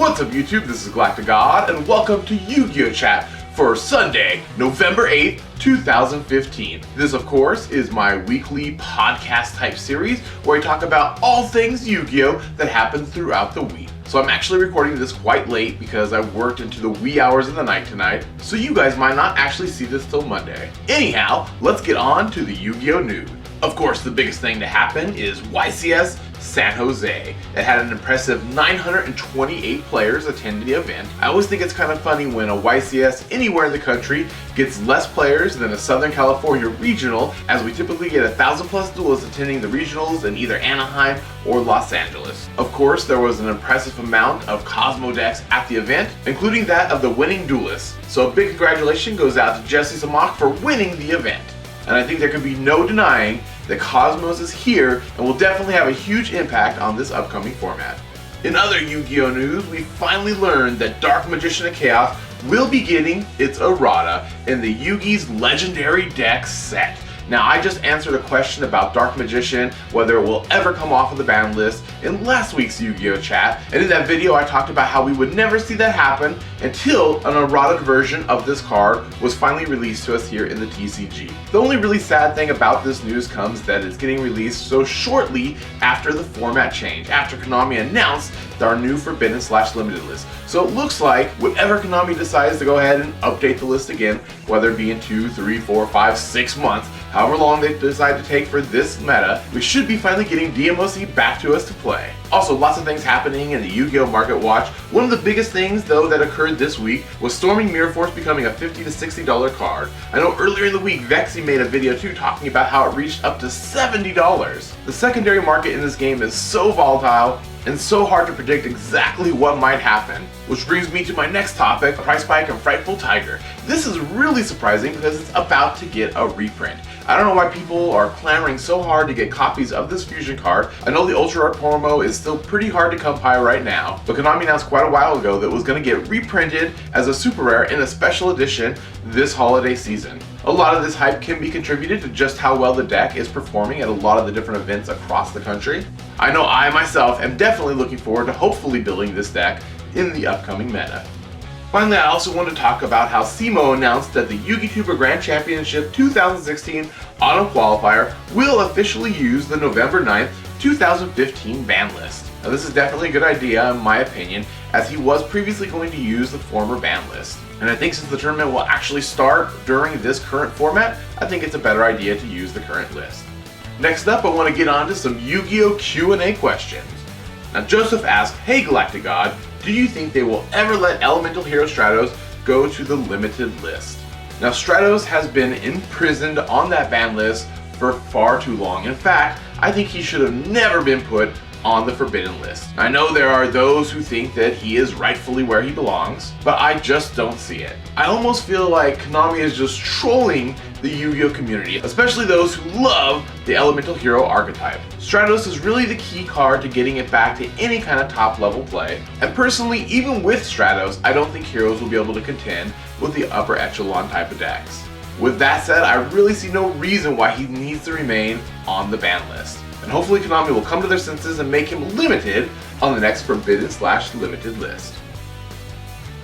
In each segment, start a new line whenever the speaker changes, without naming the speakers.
What's up YouTube, this is GalacticGod and welcome to Yugioh Chat for Sunday, November 8th, 2015. This of course is my weekly podcast type series where I talk about all things Yu-Gi-Oh that happen throughout the week. So I'm actually recording this quite late because I worked into the wee hours of the night tonight, so you guys might not actually see this till Monday. Anyhow, let's get on to the Yu-Gi-Oh news. Of course, the biggest thing to happen is YCS San Jose. It had an impressive 928 players attend the event. I always think it's kind of funny when a YCS anywhere in the country gets less players than a Southern California regional, as we typically get 1,000 plus duelists attending the regionals in either Anaheim or Los Angeles. Of course, there was an impressive amount of Kozmo decks at the event, including that of the winning duelist. So a big congratulations goes out to Jessy Samek for winning the event. And I think there can be no denying that Kozmos is here and will definitely have a huge impact on this upcoming format. In other Yu-Gi-Oh news, we finally learned that Dark Magician of Chaos will be getting its Errata'd in the Yugi's Legendary Deck set. Now, I just answered a question about Dark Magician, whether it will ever come off of the ban list, in last week's Yu-Gi-Oh Chat, and in that video I talked about how we would never see that happen until an Errata'd version of this card was finally released to us here in the TCG. The only really sad thing about this news comes that it's getting released so shortly after the format change, after Konami announced our new Forbidden / Limited list. So it looks like whenever Konami decides to go ahead and update the list again, whether it be in 2, 3, 4, 5, 6 months, however long they decide to take for this meta, we should be finally getting DMOC back to us to play. Also, lots of things happening in the Yu-Gi-Oh Market Watch. One of the biggest things, though, that occurred this week was Storming Mirror Force becoming a $50 to $60 card. I know earlier in the week, Vexy made a video too talking about how it reached up to $70. The secondary market in this game is so volatile and so hard to predict exactly what might happen. Which brings me to my next topic, Price Spike and Frightful Tiger. This is really surprising because it's about to get a reprint. I don't know why people are clamoring so hard to get copies of this fusion card. I know the Ultra Rare promo is still pretty hard to come by right now, but Konami announced quite a while ago that it was going to get reprinted as a super rare in a special edition this holiday season. A lot of this hype can be contributed to just how well the deck is performing at a lot of the different events across the country. I know I myself am definitely looking forward to hopefully building this deck in the upcoming meta. Finally, I also want to talk about how SEMO announced that the YugiTuber Grand Championship 2016 Autumn Qualifier will officially use the November 9th, 2015 ban list. Now, this is definitely a good idea in my opinion, as he was previously going to use the former ban list. And I think since the tournament will actually start during this current format, I think it's a better idea to use the current list. Next up, I want to get on to some Yu-Gi-Oh Q&A questions. Now, Joseph asked, "Hey GalacticGod, do you think they will ever let Elemental Hero Stratos go to the limited list?" Now, Stratos has been imprisoned on that ban list for far too long. In fact, I think he should have never been put on the forbidden list. I know there are those who think that he is rightfully where he belongs, but I just don't see it. I almost feel like Konami is just trolling the Yu-Gi-Oh community, especially those who love the Elemental Hero archetype. Stratos is really the key card to getting it back to any kind of top level play, and personally, even with Stratos, I don't think heroes will be able to contend with the upper echelon type of decks. With that said, I really see no reason why he needs to remain on the ban list. And hopefully Konami will come to their senses and make him limited on the next Forbidden / Limited list.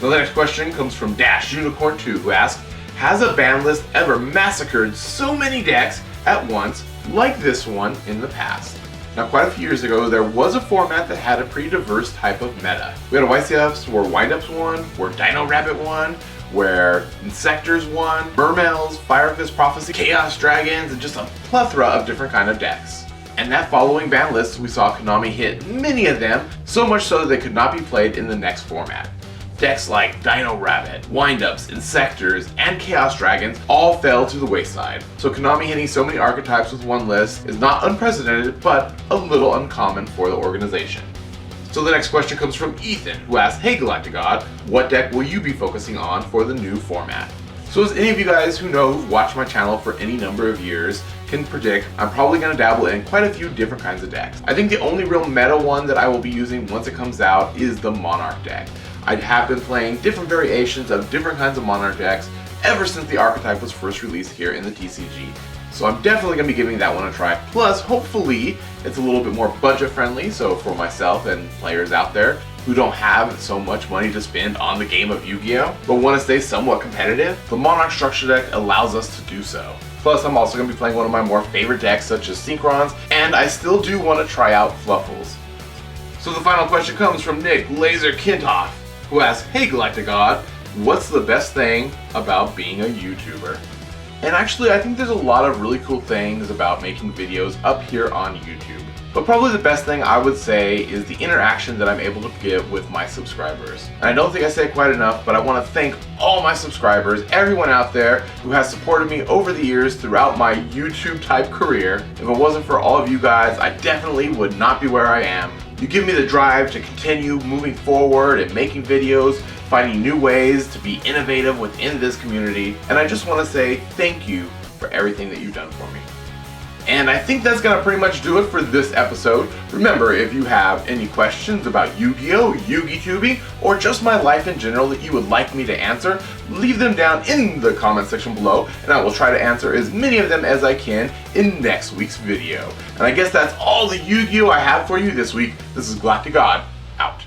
Now, the next question comes from Dash Unicorn 2, who asks, "Has a ban list ever massacred so many decks at once like this one in the past?" Now, quite a few years ago, there was a format that had a pretty diverse type of meta. We had a YCS where Windups won, where Dino Rabbit won, where Insectors won, Mermails, Fire Fist Prophecy, Chaos Dragons, and just a plethora of different kind of decks. And that following ban list, we saw Konami hit many of them, so much so that they could not be played in the next format. Decks like Dino Rabbit, Windups, Insectors, and Chaos Dragons all fell to the wayside. So Konami hitting so many archetypes with one list is not unprecedented, but a little uncommon for the organization. So the next question comes from Ethan, who asks, "Hey GalacticGod, what deck will you be focusing on for the new format?" So as any of you guys who know who've watched my channel for any number of years can predict, I'm probably going to dabble in quite a few different kinds of decks. I think the only real meta one that I will be using once it comes out is the Monarch deck. I have been playing different variations of different kinds of Monarch decks ever since the archetype was first released here in the TCG. So I'm definitely going to be giving that one a try. Plus, hopefully, it's a little bit more budget friendly, so for myself and players out there, who don't have so much money to spend on the game of Yu-Gi-Oh, but want to stay somewhat competitive, the Monarch structure deck allows us to do so. Plus, I'm also going to be playing one of my more favorite decks such as Synchrons, and I still do want to try out Fluffles. So the final question comes from Nick Laser Kintoff, who asks, "Hey GalacticGod, what's the best thing about being a YouTuber?" And actually, I think there's a lot of really cool things about making videos up here on YouTube. But probably the best thing I would say is the interaction that I'm able to get with my subscribers. And I don't think I say it quite enough, but I want to thank all my subscribers, everyone out there who has supported me over the years throughout my YouTube type career. If it wasn't for all of you guys, I definitely would not be where I am. You give me the drive to continue moving forward and making videos, finding new ways to be innovative within this community, and I just want to say thank you for everything that you've done for me. And I think that's gonna pretty much do it for this episode. Remember, if you have any questions about Yu-Gi-Oh, YugiTubing, or just my life in general that you would like me to answer, leave them down in the comment section below, and I will try to answer as many of them as I can in next week's video. And I guess that's all the Yu-Gi-Oh I have for you this week. This is GalacticGod, out.